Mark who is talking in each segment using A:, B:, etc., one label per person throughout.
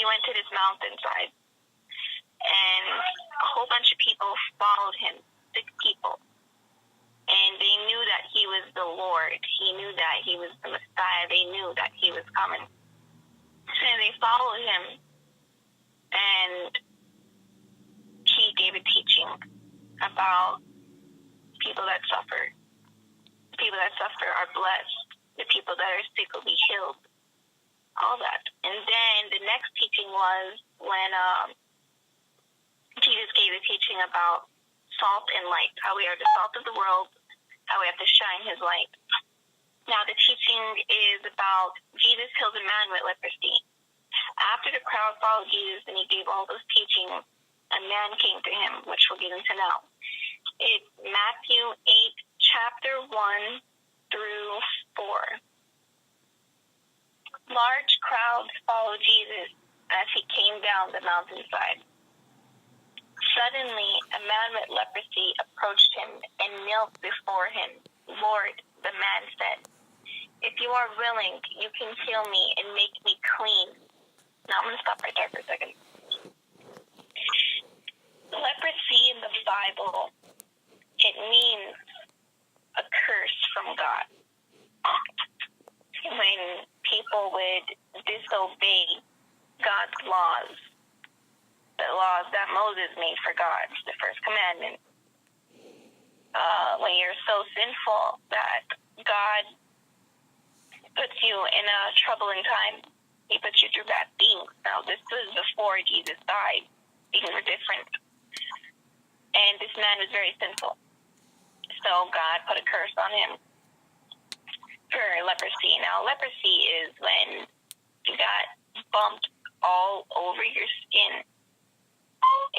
A: went to this mountainside, and a whole bunch of people followed him, 6 people. And they knew that he was the Lord. He knew that he was the Messiah. They knew that he was coming. And they followed him, and he gave a teaching about people that suffer. The people that suffer are blessed. The people that are sick will be healed. All that. And then the next teaching was when Jesus gave a teaching about salt and light, how we are the salt of the world, how we have to shine his light. Now the teaching is about Jesus healed a man with leprosy. After the crowd followed Jesus and he gave all those teachings, a man came to him, which we'll get into now. It's Matthew 8, chapter 1 through 4. Large crowds followed Jesus as he came down the mountainside. Suddenly, a man with leprosy approached him and knelt before him. Lord, the man said, if you are willing, you can heal me and make me clean. Now I'm going to stop right there for a second. Leprosy in the Bible, it means a curse from God. When people would disobey God's laws, the laws that Moses made for God, the first commandment. When you're so sinful that God puts you in a troubling time, he puts you through bad things. Now, this was before Jesus died. Things were different. And this man was very sinful. So God put a curse on him for leprosy. Now, leprosy is when you got bumped all over your skin.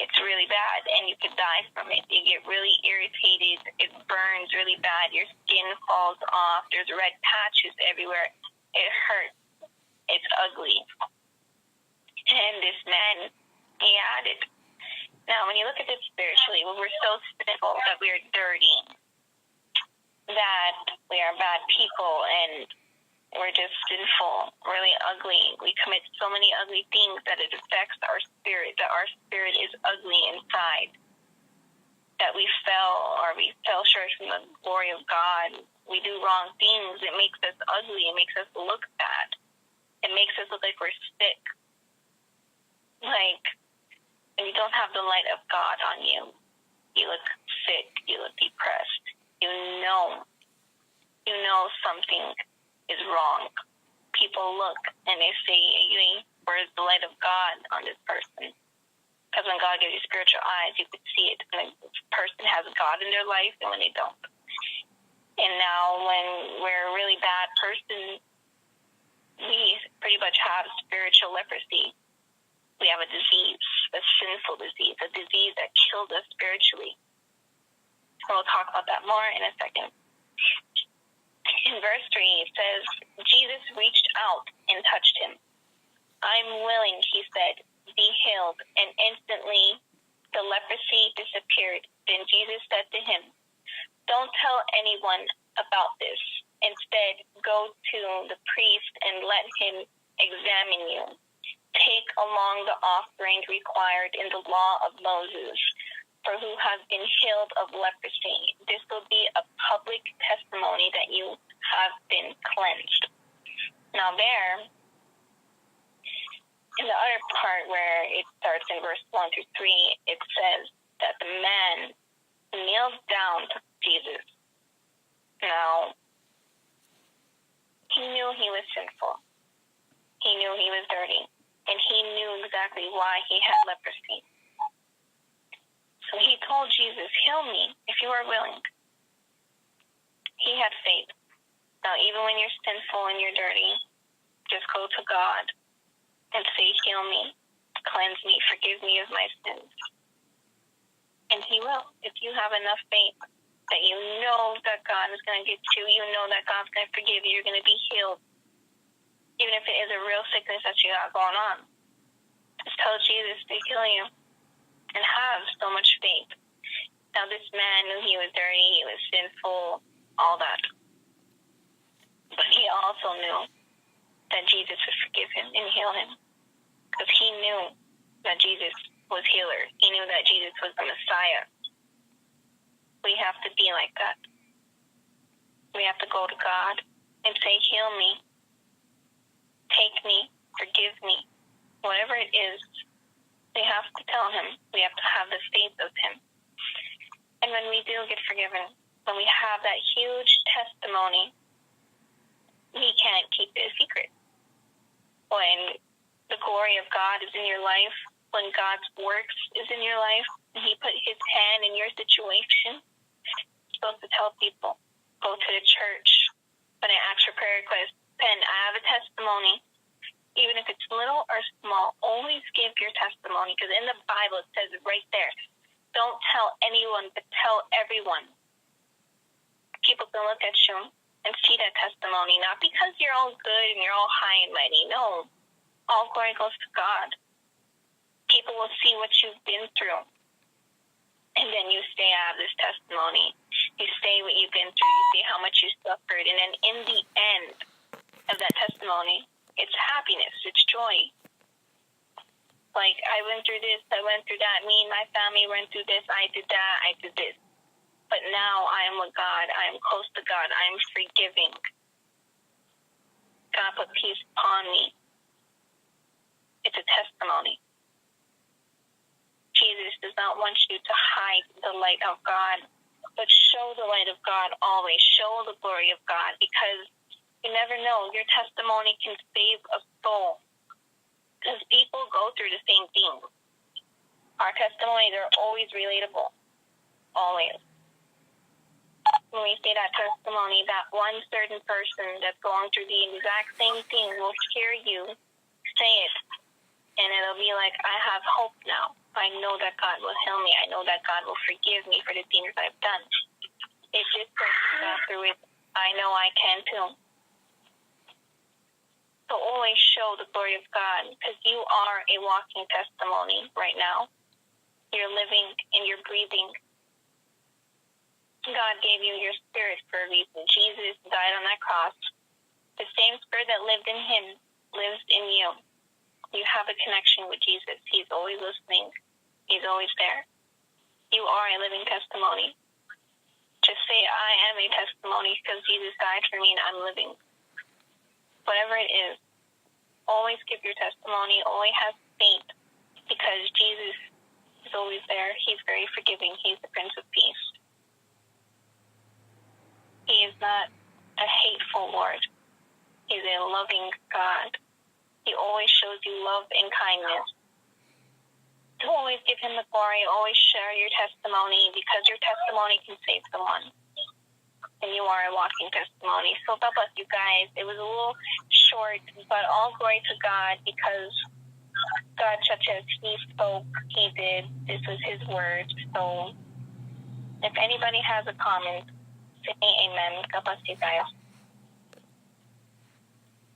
A: It's really bad, and you could die from it. You get really irritated. It burns really bad. Your skin falls off. There's red patches everywhere. It hurts. It's ugly. And this man, he had it. Now, when you look at it spiritually, when we're so sinful that we are dirty, that we are bad people, and we're just sinful, really ugly. We commit so many ugly things that it affects our spirit, that our spirit is ugly inside, that we fell short from the glory of God. We do wrong things. It makes us ugly. It makes us look bad. It makes us look like we're sick. Like, when you don't have the light of God on you, you look sick. You look depressed. You know something is wrong. People look and they say, hey, where's the light of God on this person? Because when God gives you spiritual eyes, you could see it. When a person has God in their life and when they don't. And now when we're a really bad person, we pretty much have spiritual leprosy. We have a disease, a sinful disease, a disease that killed us spiritually. And we'll talk about that more in a second. In verse 3, it says, Jesus reached out and touched him. I'm willing, he said, be healed. And instantly the leprosy disappeared. Then Jesus said to him, don't tell anyone about this. Instead, go to the priest and let him examine you. Take along the offering required in the law of Moses for who has been healed of leprosy. This will be a public testimony that you have been cleansed. Now there, in the other part where it starts in verse 1 through 3, it says that the man kneeled down to Jesus. Now, he knew he was sinful. He knew he was dirty. And he knew exactly why he had leprosy. So he told Jesus, heal me if you are willing. He had faith. Now, even when you're sinful and you're dirty, just go to God and say, heal me, cleanse me, forgive me of my sins. And he will. If you have enough faith that you know that God is going to get you, you know that God's going to forgive you, you're going to be healed. Even if it is a real sickness that you got going on. Just tell Jesus to heal you and have so much faith. Now this man knew he was dirty, he was sinful, all that. But he also knew that Jesus would forgive him and heal him. because he knew that Jesus was healer. He knew that Jesus was the Messiah. We have to be like that. We have to go to God and say, heal me, take me, forgive me. Whatever it is, we have to tell him. We have to have the faith of him. And when we do get forgiven, when we have that huge testimony, we can't keep it a secret. When the glory of God is in your life, when God's works is in your life, and he put his hand in your situation, you're supposed to tell people. Go to the church. When I ask for prayer requests, Pen, I have a testimony. Even if it's little or small, always give your testimony, because in the Bible it says it right there. Don't tell anyone, but tell everyone. People can look at you and see that testimony, not because you're all good and you're all high and mighty. No. All glory goes to God. People will see what you've been through. And then you say, I have this testimony. You say what you've been through. You say how much you suffered. And then in the end of that testimony, it's happiness. It's joy. Like, I went through this. I went through that. Me and my family went through this. I did that. I did this. But now I am with God. I am close to God. I am forgiving. God put peace upon me. It's a testimony. Jesus does not want you to hide the light of God, but show the light of God always. Show the glory of God, because you never know. Your testimony can save a soul, because people go through the same thing. Our testimonies are always relatable. Always. When we say that testimony, that one certain person that's going through the exact same thing will hear you say it. And it'll be like, I have hope now. I know that God will heal me. I know that God will forgive me for the things I've done. If this person got through it, I know I can too. So always show the glory of God, because you are a walking testimony right now. You're living and you're breathing. God gave you your spirit for a reason. Jesus died on that cross. The same spirit that lived in him lives in you. You have a connection with Jesus. He's always listening. He's always there. You are a living testimony. Just say, I am a testimony because Jesus died for me and I'm living. Whatever it is, always give your testimony. Always have faith, because Jesus is always there. He's very forgiving. He's the Prince of Peace. He is not a hateful Lord. He's a loving God. He always shows you love and kindness. To always give him the glory, always share your testimony, because your testimony can save someone. And you are a walking testimony. So God bless you guys. It was a little short, but all glory to God, because God, such as he spoke, he did. This was his word. So if anybody has a comment, say amen. God bless you guys.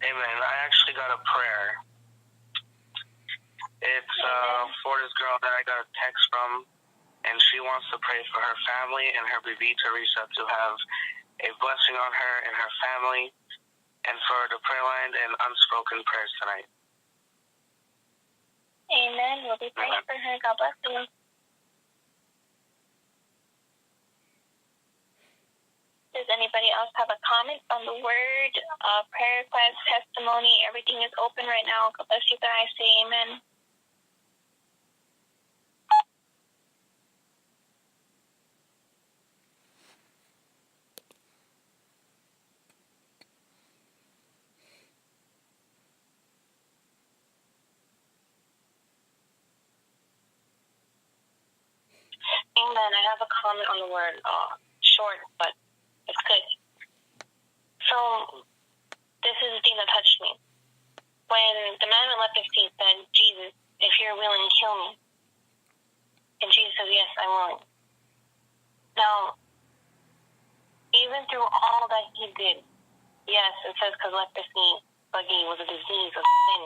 B: Amen. I actually got a prayer. It's for this girl that I got a text from, and she wants to pray for her family and her baby Teresa to have a blessing on her and her family, and for the prayer line and unspoken prayers tonight.
A: Amen. We'll be praying for her. God bless you. Does anybody else have a comment on the word, prayer request, testimony? Everything is open right now. God bless you guys. Say amen. Amen. I have a comment on the word. Short, but it's good. So, this is the thing that touched me. When the man with leprosy said, Jesus, if you're willing, kill me. And Jesus says, yes, I'm willing. Now, even through all that he did, yes, it says because leprosy, again, was a disease of sin.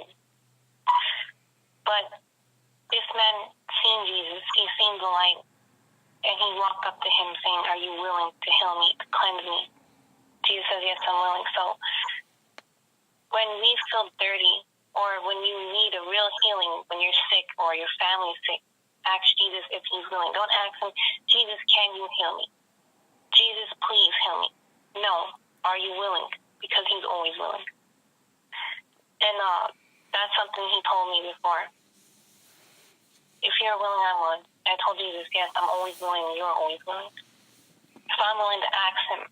A: But this man seen Jesus, he seen the light, and he walked up to him saying, are you willing to heal me, to cleanse me? Jesus says, yes, I'm willing. So when we feel dirty, or when you need a real healing, or your family's sick, ask Jesus if he's willing. Don't ask him, Jesus, can you heal me? Jesus, please heal me. No, are you willing? Because he's always willing. And that's something he told me before. If you're willing, I'm willing. I told Jesus, yes, I'm always willing, you're always willing. If I'm willing to ask him,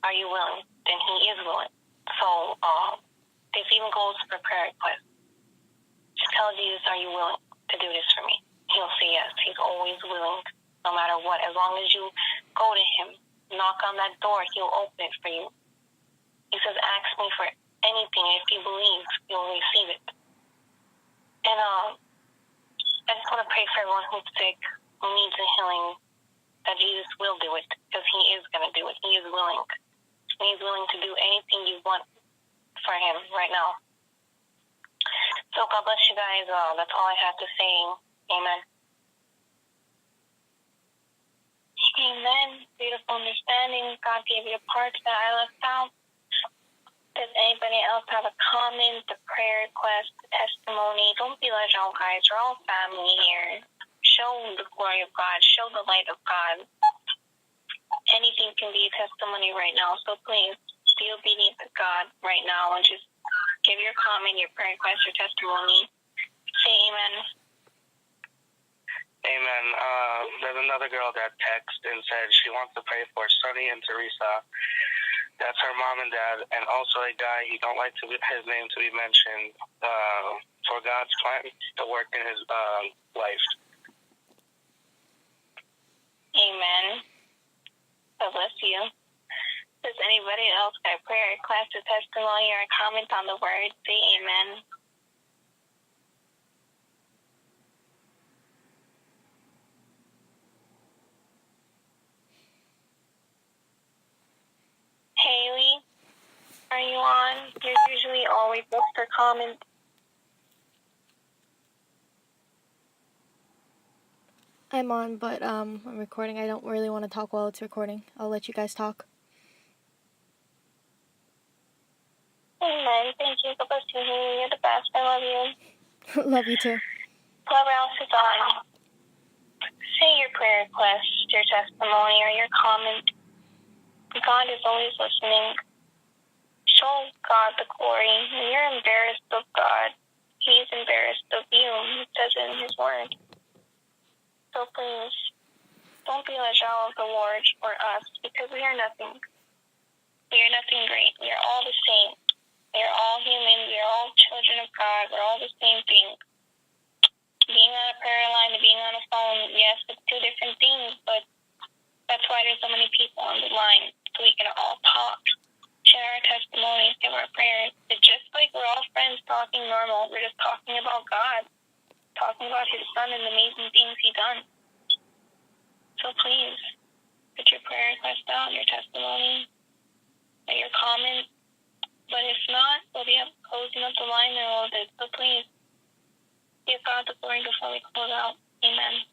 A: are you willing? Then he is willing. So, this even goes for prayer requests. Just tell Jesus, are you willing to do this for me? He'll say yes. He's always willing, no matter what. As long as you go to him, knock on that door, he'll open it for you. He says, ask me for anything. If you believe, you'll receive it. And I just want to pray for everyone who's sick, who needs a healing, that Jesus will do it, because he is going to do it. He is willing. And he's willing to do anything you want for him right now. So God bless you guys. That's all I have to say. Amen. Amen. Beautiful understanding. God gave you the parts that I left out. Does anybody else have a comment, a prayer request, a testimony? Don't be like, oh, guys, we're all family here. Show the glory of God. Show the light of God. Anything can be a testimony right now. So please, be obedient to God right now and just give your comment, your prayer request, your testimony. Say amen.
B: Amen. There's another girl that texted and said she wants to pray for Sonny and Teresa. That's her mom and dad, and also a guy he don't like his name to be mentioned, for God's plan to work in his life.
A: Amen. God bless you. Does anybody else got prayer request, a testimony, or a comment on the word? Say amen. Haley, are you on? You're usually always up for comment.
C: I'm on, but I'm recording. I don't really want to talk while it's recording. I'll let you guys talk.
A: Amen. Thank you. God bless you, Haley. You're the best. I love you.
C: Love you too.
A: Whoever else is on, say your prayer request, your testimony, or your comment. God is always listening. Show God the glory. When you're embarrassed of God, He's embarrassed of you. He says it in His Word. So please, don't be a child of the Lord or us, because we are nothing. We are nothing great. We are all the same. We are all human. We are all children of God. We're all the same thing. Being on a prayer line and being on a phone, yes, it's two different things, but that's why there's so many people on the line, so we can all talk, share our testimonies, give our prayers. It's just like we're all friends talking normal. We're just talking about God, talking about His Son and the amazing things He done. So please, put your prayer request down, your testimony, or your comment. But if not, we'll be closing up the line in a little bit. So please, give God the glory before we close out. Amen.